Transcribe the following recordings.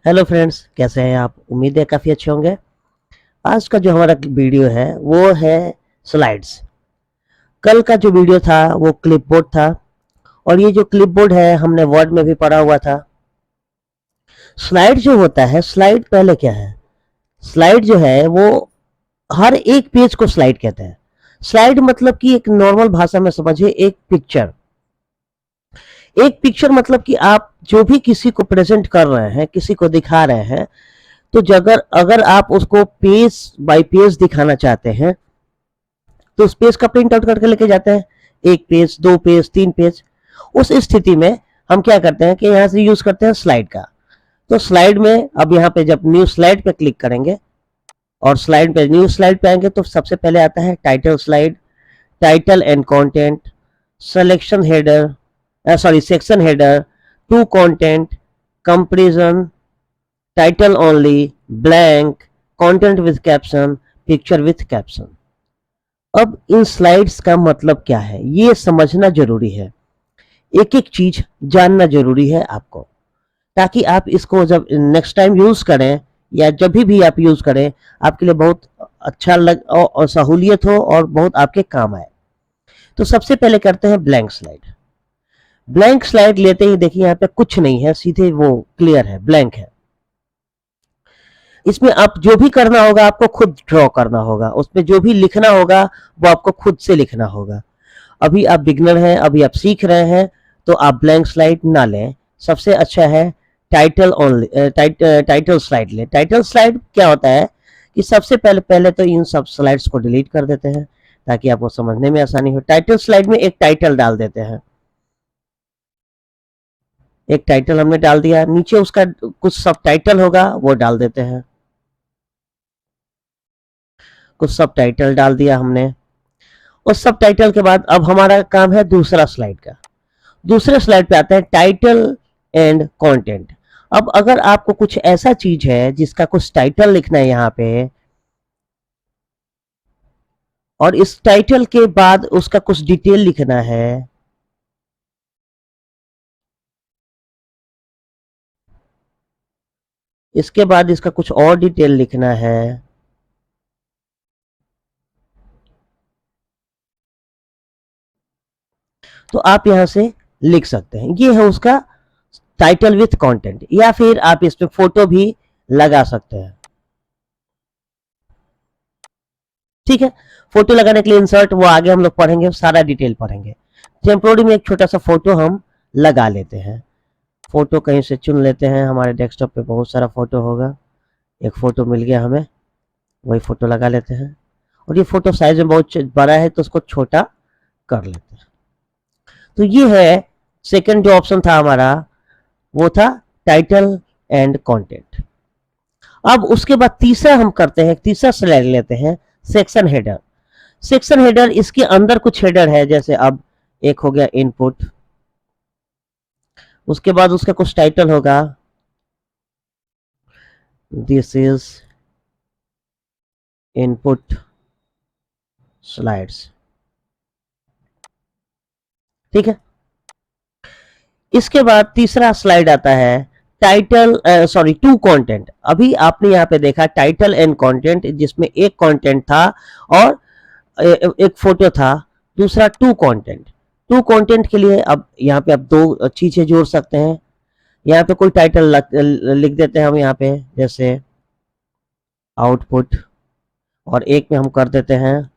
Hello friends, कैसे हैं आप? उम्मीद है काफ़ी अच्छे होंगे। आज का जो हमारा वीडियो है वो है स्लाइड्स। कल का जो वीडियो था वो क्लिपबोर्ड था, और ये जो क्लिपबोर्ड है हमने वर्ड में भी पढ़ा हुआ था। स्लाइड जो होता है, स्लाइड पहले क्या है? स्लाइड जो है वो हर एक पेज को स्लाइड कहते हैं। स्लाइड मतलब कि एक नॉर्मल भाषा में समझिए, एक पिक्चर। एक पिक्चर मतलब कि आप जो भी किसी को प्रेजेंट कर रहे हैं, किसी को दिखा रहे हैं, तो अगर अगर आप उसको पेज बाय पेज दिखाना चाहते हैं तो उस पेज का प्रिंट आउट करके लेके जाते हैं। एक पेज, दो पेज, तीन पेज। उस स्थिति में हम क्या करते हैं कि यहाँ से यूज करते हैं स्लाइड का। तो स्लाइड में अब यहाँ पे जब न्यू स्लाइड पे क्लिक करेंगे और स्लाइड पे न्यू स्लाइड पे आएंगे तो सबसे पहले आता है title slide, title and content, selection header, sorry section header, two content, comparison, title only, blank, content with caption, picture with caption. अब इन स्लाइड्स का मतलब क्या है ये समझना जरूरी है। एक एक चीज जानना जरूरी है आपको, ताकि आप इसको जब नेक्स्ट टाइम यूज करें या जब भी आप यूज करें, आपके लिए बहुत अच्छा लग और सहूलियत हो और बहुत आपके काम आए। तो सबसे पहले करते हैं ब्लैंक स्लाइड। ब्लैंक स्लाइड लेते ही देखिए यहाँ पे कुछ नहीं है, सीधे वो क्लियर है, ब्लैंक है। इसमें आप जो भी करना होगा आपको खुद ड्रॉ करना होगा, उसमें जो भी लिखना होगा वो आपको खुद से लिखना होगा। अभी आप बिगनर हैं, अभी आप सीख रहे हैं, तो आप ब्लैंक स्लाइड ना लें। सबसे अच्छा है टाइटल ओनली, टाइटल स्लाइड लें। टाइटल स्लाइड क्या होता है कि सबसे पहले पहले तो इन सब स्लाइड्स को डिलीट कर देते हैं ताकि आपको समझने में आसानी हो। टाइटल स्लाइड में एक टाइटल डाल देते हैं। एक टाइटल हमने डाल दिया, नीचे उसका कुछ सब टाइटल होगा वो डाल देते हैं। कुछ सब टाइटल डाल दिया हमने। उस सब टाइटल के बाद अब हमारा काम है दूसरा स्लाइड का। दूसरे स्लाइड पे आते हैं टाइटल एंड कंटेंट। अब अगर आपको कुछ ऐसा चीज है जिसका कुछ टाइटल लिखना है यहाँ पे, और इस टाइटल के बाद उसका कुछ डिटेल लिखना है, इसके बाद इसका कुछ और डिटेल लिखना है, तो आप यहां से लिख सकते हैं। ये है उसका टाइटल विथ कंटेंट। या फिर आप इस पे फोटो भी लगा सकते हैं। ठीक है, फोटो लगाने के लिए इंसर्ट वो आगे हम लोग पढ़ेंगे, सारा डिटेल पढ़ेंगे। टेम्पोररी में एक छोटा सा फोटो हम लगा लेते हैं। फोटो कहीं से चुन लेते हैं, हमारे डेस्कटॉप पे बहुत सारा फोटो होगा। एक फोटो मिल गया हमें, वही फोटो लगा लेते हैं। और ये फोटो साइज में बहुत बड़ा है तो उसको छोटा कर लेते हैं। तो ये है सेकंड जो ऑप्शन था हमारा, वो था टाइटल एंड कंटेंट। अब उसके बाद तीसरा हम करते हैं, तीसरा स्लाइड लेते हैं, सेक्शन हेडर। सेक्शन हेडर, इसके अंदर कुछ हेडर है, जैसे अब एक हो गया इनपुट, उसके बाद उसका कुछ टाइटल होगा, दिस इज इनपुट स्लाइड्स। ठीक है, इसके बाद तीसरा स्लाइड आता है टाइटल, सॉरी टू कंटेंट। अभी आपने यहाँ पे देखा टाइटल एंड कंटेंट, जिसमें एक कंटेंट था और एक फोटो था। दूसरा टू कंटेंट। टू कंटेंट के लिए अब यहाँ पे आप दो चीजें जोड़ सकते हैं। यहाँ पे कोई टाइटल लिख देते हैं हम यहाँ पे, जैसे आउटपुट, और एक में हम कर देते हैं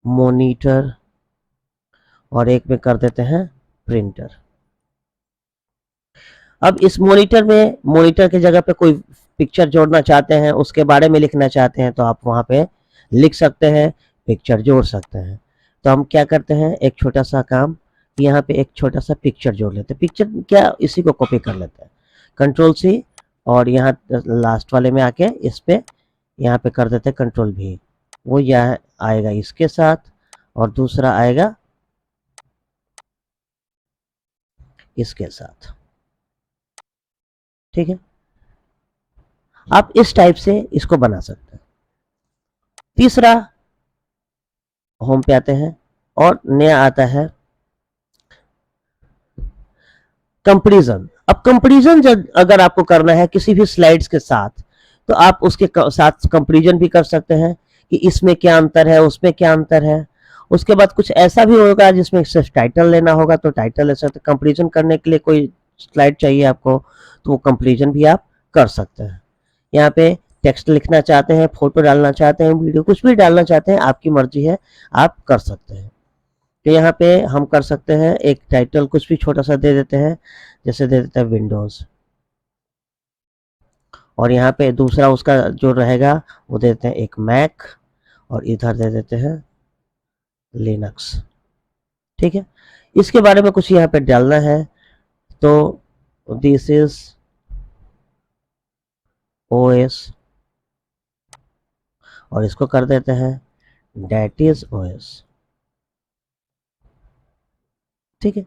मॉनिटर, और एक में कर देते हैं प्रिंटर। अब इस मॉनिटर में, मॉनिटर की जगह पे कोई पिक्चर जोड़ना चाहते हैं, उसके बारे में लिखना चाहते हैं, तो आप वहां पे लिख सकते हैं, पिक्चर जोड़ सकते हैं। तो हम क्या करते हैं, एक छोटा सा काम, यहाँ पे एक छोटा सा पिक्चर जोड़ लेते हैं। पिक्चर क्या, इसी को कॉपी कर लेते हैं, कंट्रोल सी, और यहाँ लास्ट वाले में आके इस पे यहाँ पे कर देते हैं कंट्रोल भी। वो यहाँ आएगा इसके साथ, और दूसरा आएगा इसके साथ। ठीक है, आप इस टाइप से इसको बना सकते हैं। तीसरा, होम पे आते हैं और नया आता है कंपैरिजन। अब कंपैरिजन अगर आपको करना है किसी भी स्लाइड्स के साथ, तो आप उसके साथ कंपैरिजन भी कर सकते हैं कि इसमें क्या अंतर है, उसमें क्या अंतर है। उसके बाद कुछ ऐसा भी होगा जिसमें सिर्फ टाइटल लेना होगा, तो टाइटल ले सकते हैं। कंपैरिजन करने के लिए कोई स्लाइड चाहिए आपको, तो वो कंपैरिजन भी आप कर सकते हैं। यहाँ पे टेक्स्ट लिखना चाहते हैं, फोटो डालना चाहते हैं, वीडियो कुछ भी डालना चाहते हैं, आपकी मर्जी है, आप कर सकते हैं। तो यहाँ पे हम कर सकते हैं एक टाइटल कुछ भी छोटा सा दे देते हैं, जैसे दे देते हैं विंडोज, और यहाँ पे दूसरा उसका जो रहेगा वो देते हैं एक मैक, और इधर दे देते हैं लिनक्स। ठीक है, इसके बारे में कुछ यहाँ पे डालना है, तो दिस इज ओएस, और इसको कर देते हैं दैट इज ओएस। ठीक है,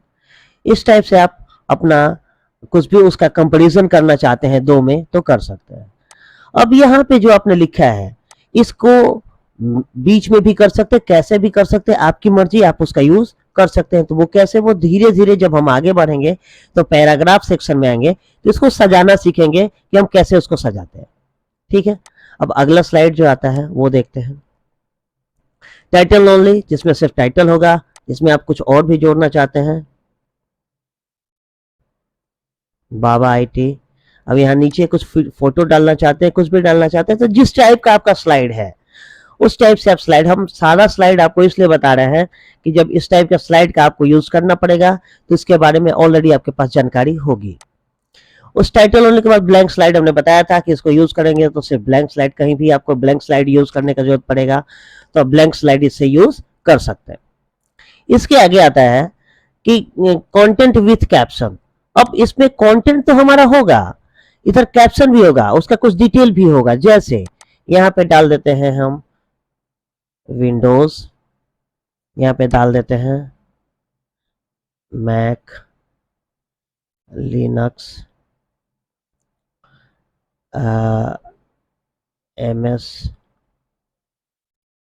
इस टाइप से आप अपना कुछ भी उसका कंपैरिजन करना चाहते हैं दो में, तो कर सकते हैं। अब यहाँ पे जो आपने लिखा है, इसको बीच में भी कर सकते हैं, कैसे भी कर सकते हैं, आपकी मर्जी, आप उसका यूज कर सकते हैं। तो वो कैसे, वो धीरे धीरे जब हम आगे बढ़ेंगे तो पैराग्राफ सेक्शन में आएंगे, तो इसको सजाना सीखेंगे कि हम कैसे उसको सजाते हैं। ठीक है, अब अगला स्लाइड जो आता है वो देखते हैं, टाइटल ओनली, जिसमें सिर्फ टाइटल होगा, जिसमें आप कुछ और भी जोड़ना चाहते हैं, बाबा आईटी। अब यहाँ नीचे कुछ फोटो डालना चाहते हैं, कुछ भी डालना चाहते हैं, तो जिस टाइप का आपका स्लाइड है उस टाइप से आप स्लाइड, हम सारा स्लाइड आपको इसलिए बता रहे हैं कि जब इस टाइप का स्लाइड का आपको यूज करना पड़ेगा तो इसके बारे में ऑलरेडी आपके पास जानकारी होगी। उस टाइटल होने के बाद ब्लैंक स्लाइड हमने बताया था कि इसको यूज करेंगे तो सिर्फ ब्लैंक स्लाइड, कहीं भी आपको ब्लैंक स्लाइड यूज करने का जरूरत पड़ेगा तो ब्लैंक स्लाइड इससे यूज कर सकते हैं। इसके आगे आता है कि कंटेंट विथ कैप्शन। अब इसमें कंटेंट तो हमारा होगा, इधर कैप्शन भी होगा, उसका कुछ डिटेल भी होगा। जैसे यहाँ पे डाल देते हैं हम विंडोज, यहाँ पे डाल देते हैं मैक, लिनक्स, एमएस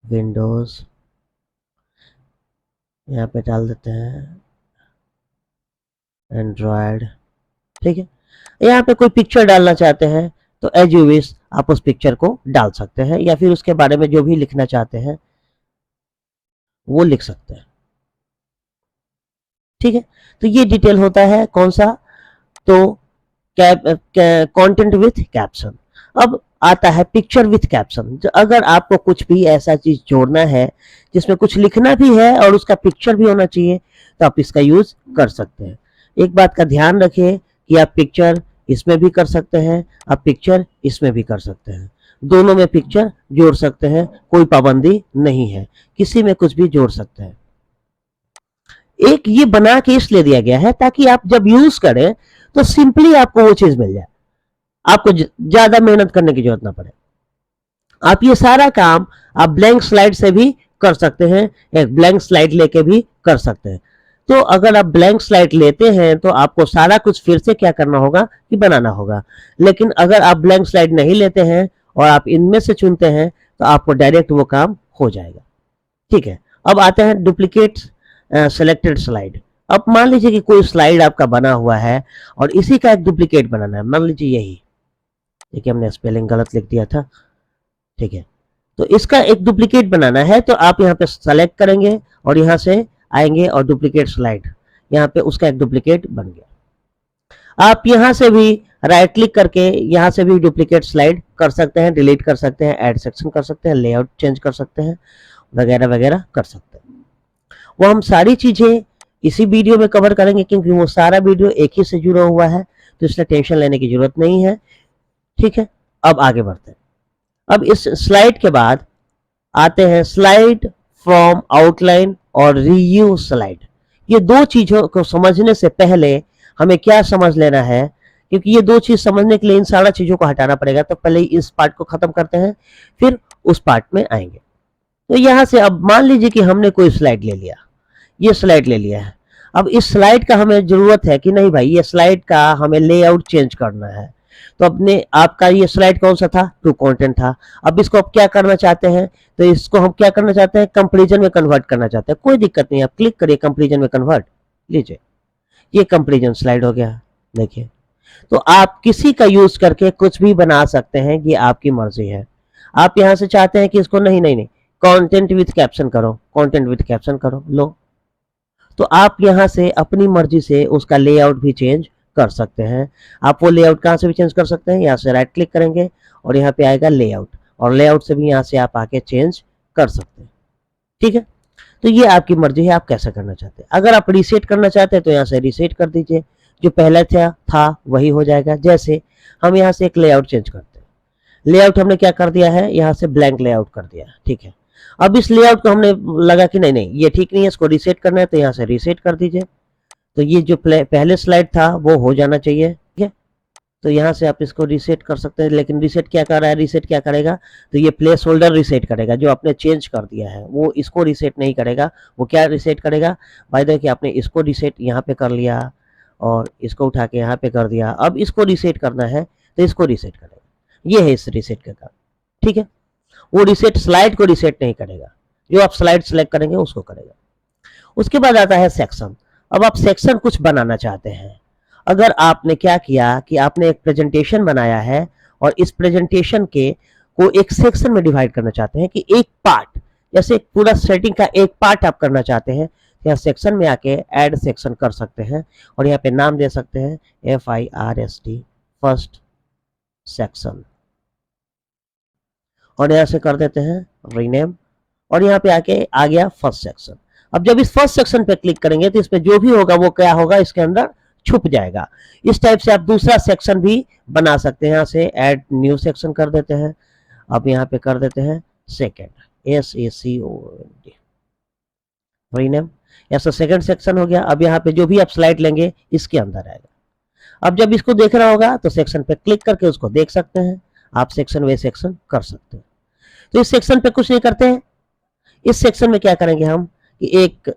विंडोज, यहाँ पे डाल देते हैं एंड्रॉयड। ठीक है, यहाँ पे कोई पिक्चर डालना चाहते हैं तो एज यू विश आप उस पिक्चर को डाल सकते हैं, या फिर उसके बारे में जो भी लिखना चाहते हैं वो लिख सकते हैं। ठीक है, तो ये डिटेल होता है कौन सा, तो कंटेंट विथ कैप्शन। अब आता है पिक्चर विथ कैप्शन। अगर आपको कुछ भी ऐसा चीज जोड़ना है जिसमें कुछ लिखना भी है और उसका पिक्चर भी होना चाहिए, तो आप इसका यूज कर सकते हैं। एक बात का ध्यान रखिए कि आप पिक्चर इसमें भी कर सकते हैं, आप पिक्चर इसमें भी कर सकते हैं, दोनों में पिक्चर जोड़ सकते हैं, कोई पाबंदी नहीं है, किसी में कुछ भी जोड़ सकते हैं। एक ये बना के इसलिए दिया गया है ताकि आप जब यूज करें तो सिंपली आपको वो चीज मिल जाए, आपको ज्यादा मेहनत करने की जरूरत ना पड़े। आप ये सारा काम आप ब्लैंक स्लाइड से भी कर सकते हैं, एक ब्लैंक स्लाइड लेके भी कर सकते हैं। तो अगर आप ब्लैंक स्लाइड लेते हैं तो आपको सारा कुछ फिर से क्या करना होगा कि बनाना होगा, लेकिन अगर आप ब्लैंक स्लाइड नहीं लेते हैं और आप इनमें से चुनते हैं तो आपको डायरेक्ट वो काम हो जाएगा। ठीक है, अब आते हैं डुप्लीकेट सेलेक्टेड स्लाइड। अब मान लीजिए कि कोई स्लाइड आपका बना हुआ है और इसी का एक डुप्लीकेट बनाना है, मान लीजिए यही, देखिए हमने स्पेलिंग गलत लिख दिया था। ठीक है, तो इसका एक डुप्लीकेट बनाना है, तो आप यहाँ पे सेलेक्ट करेंगे और यहाँ से आएंगे और डुप्लीकेट स्लाइड, यहाँ पे उसका एक डुप्लीकेट बन गया। आप यहाँ से भी राइट क्लिक करके यहाँ से भी डुप्लीकेट स्लाइड कर सकते हैं, डिलीट कर सकते हैं, ऐड सेक्शन कर सकते हैं, लेआउट चेंज कर सकते हैं, वगैरह वगैरह कर सकते हैं। वो हम सारी चीजें इसी वीडियो में कवर करेंगे क्योंकि वो सारा वीडियो एक ही से जुड़ा हुआ है, तो इसलिए टेंशन लेने की जरूरत नहीं है। ठीक है, अब आगे बढ़ते हैं। अब इस स्लाइड के बाद आते हैं स्लाइड फ्रॉम आउटलाइन और रीयू स्लाइड। ये दो चीजों को समझने से पहले हमें क्या समझ लेना है, क्योंकि ये दो चीज समझने के लिए इन सारा चीजों को हटाना पड़ेगा, तो पहले इस पार्ट को खत्म करते हैं फिर उस पार्ट में आएंगे। तो यहां से अब मान लीजिए कि हमने कोई स्लाइड ले लिया, ये स्लाइड ले लिया है। अब इस स्लाइड का हमें जरूरत है कि नहीं भाई, ये स्लाइड का हमें लेआउट चेंज करना है। तो अपने आपका ये स्लाइड कौन सा था, टू कंटेंट था। अब इसको आप क्या करना चाहते हैं, तो इसको हम क्या करना चाहते हैं, कंपैरिजन में कन्वर्ट करना चाहते हैं। कोई दिक्कत नहीं, आप क्लिक करिए कंपैरिजन में कन्वर्ट, लीजिए ये कंपैरिजन स्लाइड हो गया। देखिए तो आप किसी का यूज करके कुछ भी बना सकते हैं, ये आपकी मर्जी है। आप यहां से चाहते हैं कि इसको नहीं नहीं नहीं कंटेंट विद कैप्शन करो, कंटेंट विद कैप्शन करो, लो। तो आप यहां से अपनी मर्जी से उसका लेआउट भी चेंज कर सकते हैं। आप वो लेआउट कहां से भी चेंज कर सकते हैं, यहाँ से राइट क्लिक करेंगे और यहाँ पे आएगा लेआउट, और लेआउट से भी यहाँ से आप आके चेंज कर सकते हैं। ठीक है, तो ये आपकी मर्जी है आप कैसे करना चाहते हैं। अगर आप रीसेट करना चाहते हैं तो यहाँ से रीसेट कर दीजिए, जो पहले था वही हो जाएगा। जैसे हम यहाँ से एक लेआउट चेंज करते हैं, लेआउट हमने क्या कर दिया है, यहाँ से ब्लैंक लेआउट कर दिया है। ठीक है, अब इस लेआउट को हमने लगा कि नहीं नहीं ये ठीक नहीं है, इसको रीसेट करना है, तो यहाँ से रीसेट कर दीजिए। तो ये जो पहले स्लाइड था वो हो जाना चाहिए। ठीक है, तो यहाँ से आप इसको रीसेट कर सकते हैं, लेकिन रीसेट क्या कर रहा है, रीसेट क्या करेगा, तो ये प्लेस होल्डर रीसेट करेगा जो आपने चेंज कर दिया है, वो इसको रीसेट नहीं करेगा। वो क्या रीसेट करेगा, बाय द वे कि आपने इसको रीसेट यहाँ पे कर लिया और इसको उठा के यहाँ पे कर दिया, अब इसको रीसेट करना है तो इसको रीसेट करेगा। ये है इस रीसेट का काम। ठीक है, वो रीसेट स्लाइड को रीसेट नहीं करेगा, जो आप स्लाइड सेलेक्ट करेंगे उसको करेगा। उसके बाद आता है सेक्शन। अब आप सेक्शन कुछ बनाना चाहते हैं। अगर आपने क्या किया कि आपने एक प्रेजेंटेशन बनाया है और इस प्रेजेंटेशन के को एक सेक्शन में डिवाइड करना चाहते हैं कि एक पार्ट, जैसे पूरा सेटिंग का एक पार्ट आप करना चाहते हैं, तो यहाँ सेक्शन में आके ऐड सेक्शन कर सकते हैं और यहाँ पे नाम दे सकते हैं FIRST फर्स्ट सेक्शन, और यहाँ से कर देते हैं रीनेम, और यहाँ पे आके आ गया फर्स्ट सेक्शन। अब जब इस फर्स्ट सेक्शन पे क्लिक करेंगे तो इसमें जो भी होगा वो क्या होगा, इसके अंदर छुप जाएगा। इस टाइप से आप दूसरा सेक्शन भी बना सकते हैं। यहाँ से ऐड न्यू सेक्शन कर देते हैं, अब यहाँ पे कर देते हैं सेकेंड, SACOND रीनेम, ऐसा सेकंड सेक्शन हो गया। अब यहाँ पे जो भी आप स्लाइड लेंगे इसके अंदर आएगा। अब जब इसको देखना होगा तो सेक्शन पे क्लिक करके उसको देख सकते हैं, आप सेक्शन वे सेक्शन कर सकते हैं। तो इस सेक्शन पे कुछ नहीं करते हैं, इस सेक्शन में क्या करेंगे हम कि एक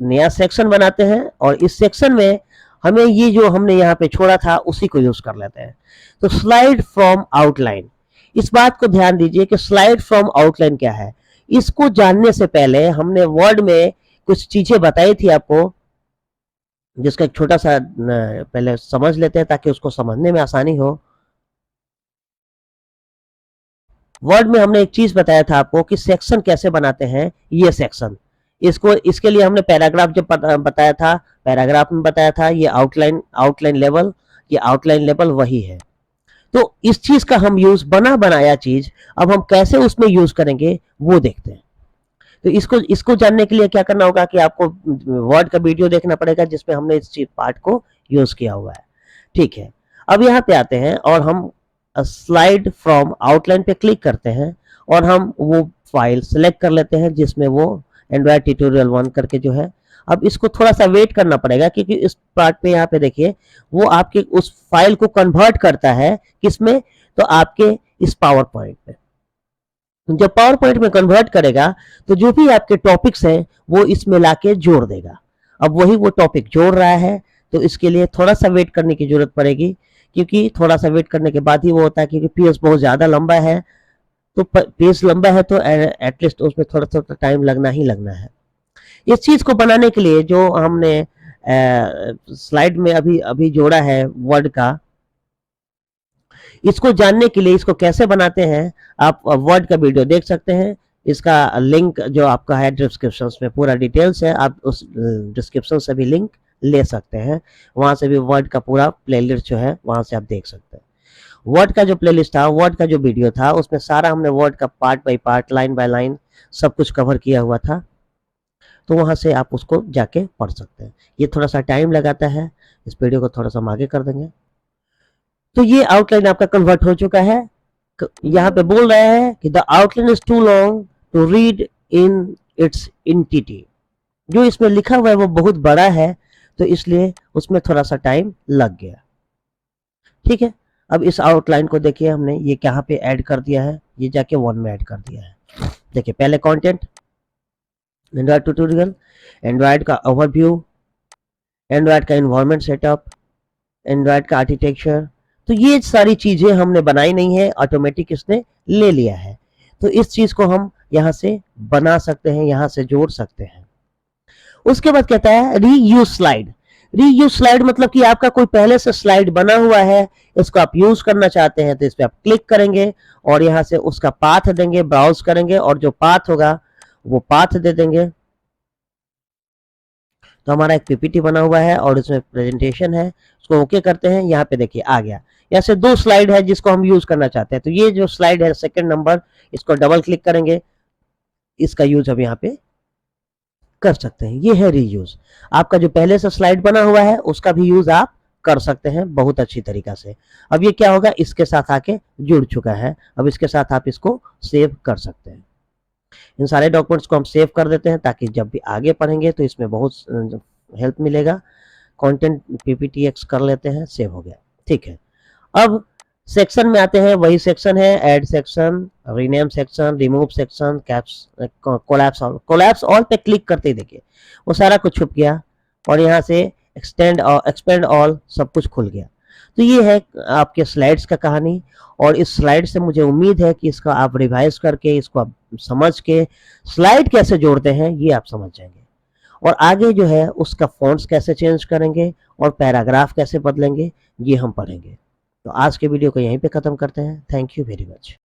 नया सेक्शन बनाते हैं और इस सेक्शन में हमें ये जो हमने यहाँ पे छोड़ा था उसी को यूज कर लेते हैं। तो स्लाइड फ्रॉम आउटलाइन, इस बात को ध्यान दीजिए कि स्लाइड फ्रॉम आउटलाइन क्या है। इसको जानने से पहले हमने वर्ड में कुछ चीजें बताई थी आपको, जिसका एक छोटा सा पहले समझ लेते हैं ताकि उसको समझने में आसानी हो। वर्ड में हमने एक चीज बताया था आपको कि सेक्शन कैसे बनाते हैं। ये सेक्शन, इसके लिए हमने पैराग्राफ जब बताया था, पैराग्राफ में बताया था ये आउटलाइन लेवल, ये आउटलाइन लेवल वही है। तो इस चीज का हम यूज बनाया चीज अब हम कैसे उसमें यूज करेंगे वो देखते हैं। तो इसको जानने के लिए क्या करना होगा कि आपको वर्ड का वीडियो देखना पड़ेगा जिसमें हमने इस चीज पार्ट को यूज किया हुआ है। ठीक है, अब यहाँ पे आते हैं और हम स्लाइड फ्रॉम आउटलाइन पे क्लिक करते हैं और हम वो फाइल सेलेक्ट कर लेते हैं जिसमें वो एंड्रॉयड ट्यूटोरियल 1 करके जो है। अब इसको थोड़ा सा वेट करना पड़ेगा क्योंकि इस पार्ट पे यहाँ पे देखिए वो आपके उस फाइल को कन्वर्ट करता है किसमें, तो आपके इस पावर पॉइंट पे। जब पावर पॉइंट में कन्वर्ट करेगा तो जो भी आपके टॉपिक्स हैं वो इसमें लाके जोड़ देगा। अब वही वो टॉपिक जोड़ रहा है, तो इसके लिए थोड़ा सा वेट करने की जरूरत पड़ेगी, क्योंकि थोड़ा सा वेट करने के बाद ही वो होता है, क्योंकि पेज बहुत ज्यादा लंबा है। तो पेज लंबा है तो एटलीस्ट उसमें थोड़ा सा टाइम लगना ही लगना है। इस चीज को बनाने के लिए जो हमने स्लाइड में अभी अभी जोड़ा है वर्ड का, इसको जानने के लिए इसको कैसे बनाते हैं आप वर्ड का वीडियो देख सकते हैं। इसका लिंक जो आपका है डिस्क्रिप्शन में पूरा डिटेल्स है, आप उस डिस्क्रिप्शन से भी लिंक ले सकते हैं, वहां से भी वर्ड का पूरा प्लेलिस्ट जो है वहां से आप देख सकते हैं। वर्ड का जो प्लेलिस्ट था, वर्ड का जो वीडियो था, उसमें सारा हमने वर्ड का part by part, line by line सब कुछ कवर किया हुआ था, तो वहां से आप उसको जाके पढ़ सकते हैं। ये थोड़ा सा टाइम लगाता है, इस वीडियो को थोड़ा सा हम आगे कर देंगे। तो ये आउटलाइन आपका कन्वर्ट हो चुका है। यहाँ पे बोल रहा है कि the outline is too long to read in its entity, जो इसमें लिखा हुआ है वो बहुत बड़ा है, तो इसलिए उसमें थोड़ा सा टाइम लग गया। ठीक है, अब इस आउटलाइन को देखिए हमने ये कहाँ पे ऐड कर दिया है, ये जाके 1 में ऐड कर दिया है। देखिए पहले कंटेंट, एंड्रॉयड ट्यूटोरियल, एंड्रॉयड का ओवरव्यू, एंड्रॉयड का एनवायरनमेंट सेटअप, एंड्रॉयड का आर्किटेक्चर, तो ये सारी चीजें हमने बनाई नहीं है, ऑटोमेटिक इसने ले लिया है। तो इस चीज को हम यहाँ से बना सकते हैं, यहाँ से जोड़ सकते हैं। उसके बाद कहता है रीयूज स्लाइड। रीयूज स्लाइड मतलब कि आपका कोई पहले से स्लाइड बना हुआ है, इसको आप यूज करना चाहते हैं, तो इस पे आप क्लिक करेंगे और यहाँ से उसका पाथ देंगे, ब्राउज करेंगे और जो पाथ होगा वो पाथ दे देंगे। तो हमारा एक पीपीटी बना हुआ है और इसमें प्रेजेंटेशन है, उसको ओके करते हैं। यहाँ पे देखिए आ गया। यहाँ से 2 स्लाइड है जिसको हम यूज करना चाहते हैं, तो ये जो स्लाइड है सेकंड नंबर, इसको डबल क्लिक करेंगे, इसका यूज हम यहाँ पे कर सकते हैं। ये है रीयूज। आपका जो पहले से स्लाइड बना हुआ है उसका भी यूज आप कर सकते हैं बहुत अच्छी तरीका से। अब ये क्या होगा, इसके साथ आके जुड़ चुका है। अब इसके साथ आप इसको सेव कर सकते हैं। इन सारे डॉक्यूमेंट्स को हम सेव कर देते हैं ताकि जब भी आगे पढ़ेंगे तो इसमें बहुत हेल्प मिलेगा। कंटेंट पीपीटीएक्स कर लेते हैं, सेव हो गया, ठीक है। अब सेक्शन में आते हैं, वही सेक्शन है add section, rename section, remove section, caps, collapse all पे क्लिक करते ही देखिए वो सारा कुछ छुप गया और यहाँ से एक्सपेंड ऑल सब कुछ खुल गया। तो ये है आपके स्लाइड्स का कहानी, और इस स्लाइड से मुझे उम्मीद है कि इसका आप रिवाइज करके, इसको आप समझ के स्लाइड कैसे जोड़ते हैं ये आप समझ जाएंगे। और आगे जो है उसका फॉन्ट्स कैसे चेंज करेंगे और पैराग्राफ कैसे बदलेंगे ये हम पढ़ेंगे। तो आज के वीडियो को यहीं पे ख़त्म करते हैं। Thank you very much.